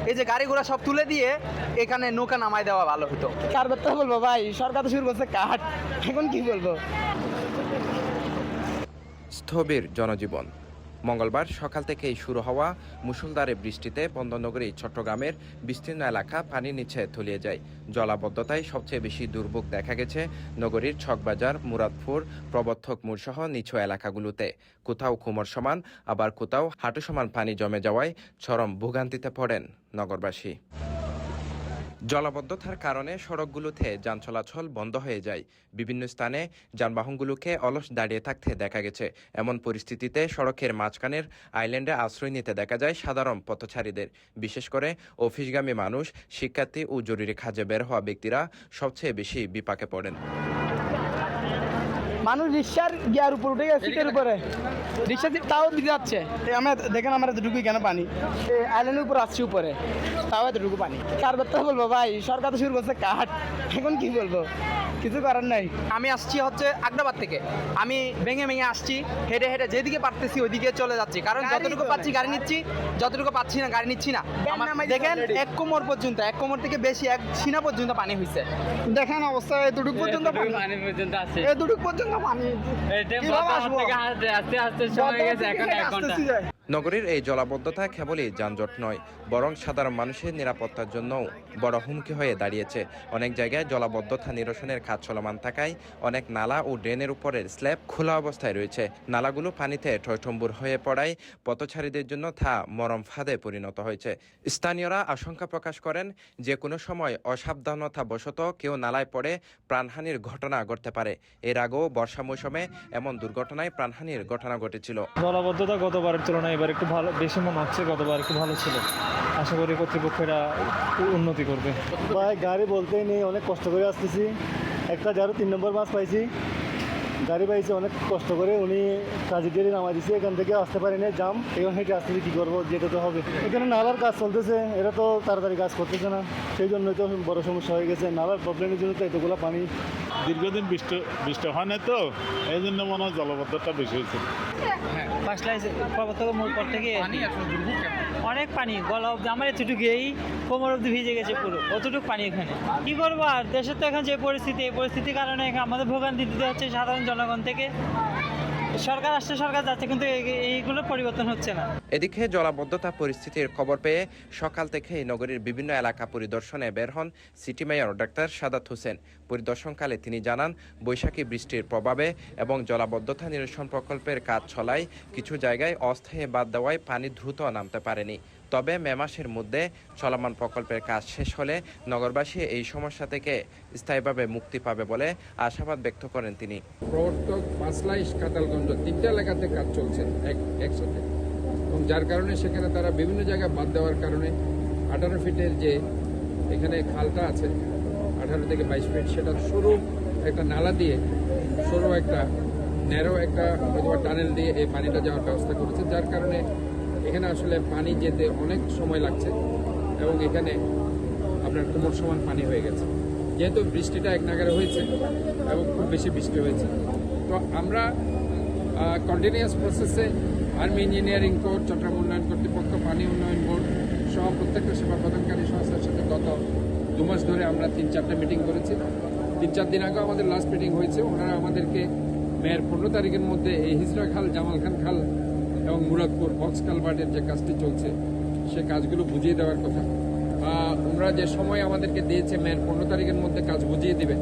এই যে গাড়ি ঘোড়া সব তুলে দিয়ে এখানে নৌকা নামায় দেওয়া ভালো হতো। কার কথা বলবো ভাই, সরকার তো শুরু করছে কাঠ, এখন কি বলবো। স্থবির জনজীবন। মঙ্গলবার সকাল থেকেই শুরু হওয়া মুষলধারে বৃষ্টিতে বন্দরনগরী চট্টগ্রামের বিস্তীর্ণ এলাকা পানির নিচে তলিয়ে যায়। জলাবদ্ধতায় সবচেয়ে বেশি দুর্ভোগ দেখা গেছে নগরীর ছকবাজার, মুরাদপুর, প্রবর্তক মোড়সহ নিচু এলাকাগুলোতে। কোথাও কোমর সমান, আবার কোথাও হাঁটু সমান পানি জমে যাওয়ায় চরম ভোগান্তিতে পড়েন নগরবাসী। জলাবদ্ধতার কারণে সড়কগুলোতে যান চলাচল বন্ধ হয়ে যায়। বিভিন্ন স্থানে যানবাহনগুলোকে অলস দাঁড়িয়ে থাকতে দেখা গেছে। এমন পরিস্থিতিতে সড়কের মাঝখানের আইল্যান্ডে আশ্রয় নিতে দেখা যায় সাধারণ পথচারীদের। বিশেষ করে অফিসগামী মানুষ, শিক্ষার্থী ও জরুরি কাজে বের হওয়া ব্যক্তিরা সবচেয়ে বেশি বিপাকে পড়েন। মানুষ রিক্সার গিয়ার উপর উঠে গেছে, সিটের উপরে রিক্সা তাও দিতে যাচ্ছে। আমরা দেখেন আমরা এতটুকু কেন পানি, আইল্যান্ডের উপর আসছি উপরে, তাও এতটুকু পানি। কার কথা বলবো ভাই, সরকার তো শুরু করছে কাঠ, এখন কি বলবো, কিছু করার নাই। আমি আসছি হচ্ছে আগ্রাবাদ থেকে, আমি ভেঙে ভেঙে আসছি, হেঁটে হেঁটে যেদিকে পারতেছি ওইদিকে চলে যাচ্ছি, কারণ যতটুকু পাচ্ছি গাড়ি নিচ্ছি, যতটুকু পাচ্ছি না গাড়ি নিচ্ছি না। দেখেন এক কোমর পর্যন্ত, এক কোমর থেকে বেশি, এক সিনা পর্যন্ত পানি হয়েছে। দেখেন অবস্থা, এতটুকু পর্যন্ত পানি পর্যন্ত আছে, এতটুকু পর্যন্ত পানি। নগরীর এই জলাবদ্ধতা কেবলই যানজট নয়, বরং সাধারণ মানুষের নিরাপত্তার জন্যও বড় হুমকি হয়ে দাঁড়িয়েছে। অনেক জায়গায় জলাবদ্ধতা নিরসনের কাজ চলমান থাকায় অনেক নালা ও ড্রেনের উপরের স্ল্যাব খোলা অবস্থায় রয়েছে। নালাগুলো পানিতে টয়টম্বুর হয়ে পড়ায় পথচারীদের জন্য তা মরম ফাঁদে পরিণত হয়েছে। স্থানীয়রা আশঙ্কা প্রকাশ করেন যে কোনো সময় অসাবধানতাবশত কেউ নালায় পড়ে প্রাণহানির ঘটনা ঘটতে পারে। এর আগেও বর্ষা মৌসুমে এমন দুর্ঘটনায় প্রাণহানির ঘটনা ঘটেছিল। জলাবদ্ধতা গতবারের তুলনায় এবার একটু ভালো, বেশি মনে হচ্ছে, গতবার একটু ভালো ছিল। আশা করি কর্তৃপক্ষেরা উন্নতি করবে। ভাই গাড়ি বলতেই নেই, অনেক কষ্ট করে আসতেছি। একটা যারও 3 নম্বর বাস পাইছি, গাড়ি পাইছি অনেক কষ্ট করে, উনি কাজে দিয়ে নামাই দিচ্ছে, এখান থেকে আসতে পারি না, জাম, এখন হেঁটে আসতেছি, কী করবো, যেতে তো হবে। এখানে নালার কাজ চলতেছে, এরা তো তাড়াতাড়ি কাজ করতেছে না, সেই জন্যই তো বড় সমস্যা হয়ে গেছে। নালার প্রবলেমের জন্য তো এতগুলো পানি। দীর্ঘদিন বৃষ্টি হয় না, তো এই জন্য মনে হয় জলবদ্ধতা বেশি হয়েছে। অনেক পানি, গলা অব্দি আমার এতটুকু, এই কোমর অব্দি ভিজে গেছে পুরো, অতটুকু পানি এখানে। কি করবো আর, দেশের তো এখন যে পরিস্থিতি, এই পরিস্থিতির কারণে আমাদের ভোগান্তি দিতে হচ্ছে সাধারণ জনগণ থেকে। সরকার আসছে, সরকার যাচ্ছে, কিন্তু এইগুলো পরিবর্তন হচ্ছে না। এদিকে জলাবদ্ধতা পরিস্থিতির খবর পেয়ে সকাল থেকেই নগরীর বিভিন্ন এলাকা পরিদর্শনে বের হন city mayor doctor Sadat Hossain. পরিদর্শনকালে তিনি জানান, বৈশাখী বৃষ্টির প্রভাবে এবং জলাবদ্ধতা নিরসন প্রকল্পের কাজ চলায় কিছু জায়গায় অস্থায়ী বাদ দেওয়ায় পানি দ্রুত নামতে পারেনি। তবে মে মাসের মধ্যে চলমান প্রকল্পের কাজ শেষ হলে নগরবাসী এই সমস্যা থেকে স্থায়ীভাবে মুক্তি পাবে বলে আশাবাদ ব্যক্ত করেন তিনি। প্রবর্তক, পাঁচলাইশ, কাতালগঞ্জ 3টা এলাকাতে কাজ চলছে একসাথে, এবং যার কারণে সেখানে তারা বিভিন্ন জায়গায় বাদ দেওয়ার কারণে 18 ফিটের যে এখানে খালটা আছে 18 থেকে 22 ফিট, সেটা সরু একটা নালা দিয়ে, সরু একটা ন্যারো একটা টানেল দিয়ে এই পানিটা যাওয়ার ব্যবস্থা করেছে, যার কারণে এখানে আসলে পানি যেতে অনেক সময় লাগছে এবং এখানে আপনার কোমর সমান পানি হয়ে গেছে। যেহেতু বৃষ্টিটা এক নাগারে হয়েছে এবং খুব বেশি বৃষ্টি হয়েছে, তো আমরা কন্টিনিউয়াস প্রসেসে আর্মি ইঞ্জিনিয়ারিং কোর্ট, চট্টগ্রাম উন্নয়ন কর্তৃপক্ষ, পানি উন্নয়ন বোর্ড সহ প্রত্যেকটা সেবা প্রদানকারী সংস্থার সাথে গত 2 মাস ধরে আমরা 3-4টা মিটিং করেছি। 3-4 দিন আগেও আমাদের লাস্ট মিটিং হয়েছে। ওনারা আমাদেরকে মেয়ের 15 তারিখের মধ্যে এই হিজরা খাল, জামাল খান খাল এবং মুরাদপুর বক্স কালভার্টের যে কাজটি চলছে সে কাজগুলো বুঝিয়ে দেওয়ার কথা। ওনারা যে সময় আমাদেরকে দিয়েছে মেয়ের 15 তারিখের মধ্যে কাজ বুঝিয়ে দিবে,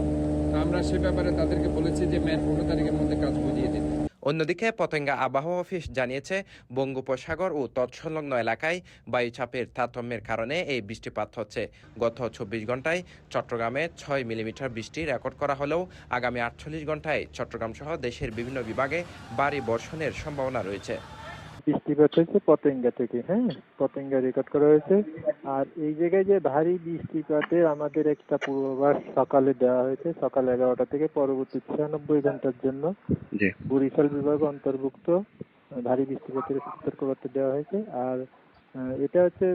তা আমরা সে ব্যাপারে তাদেরকে বলেছি যে মেয়ের 15 তারিখের মধ্যে কাজ বুঝিয়ে দিবে। অন্যদিকে পতেঙ্গা আবহাওয়া অফিস জানিয়েছে, বঙ্গোপসাগর ও তৎসংলগ্ন এলাকায় বায়ুচাপের তারতম্যের কারণে এই বৃষ্টিপাত হচ্ছে। গত 24 ঘন্টায় চট্টগ্রামে 6 মিলিমিটার বৃষ্টি রেকর্ড করা হলেও আগামী 48 ঘন্টায় চট্টগ্রাম সহ দেশের বিভিন্ন বিভাগে ভারী বর্ষণের সম্ভাবনা রয়েছে। বৃষ্টিপাত হয়েছে পতেঙ্গা থেকে, হ্যাঁ, পতেঙ্গা রেকর্ড করা হয়েছে। আর এই জায়গায় যে ভারী বৃষ্টিপাতের আমাদের একটা পূর্বাভাস সকালে দেওয়া হয়েছে, সকাল 11টা থেকে পরবর্তী 96 ঘন্টার জন্য বরিশাল বিভাগ অন্তর্ভুক্ত ভারী বৃষ্টিপাতের সতর্কবার্তা দেওয়া হয়েছে। আর এটা হচ্ছে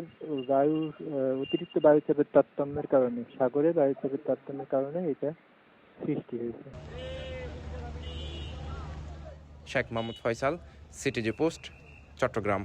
অতিরিক্ত বায়ুচাপের তারতম্যের কারণে, সাগরে বায়ুচাপের তারতম্যের কারণে এটা সৃষ্টি হয়েছে। Sheikh Mohammad Faisal, CTG post, Chittagong.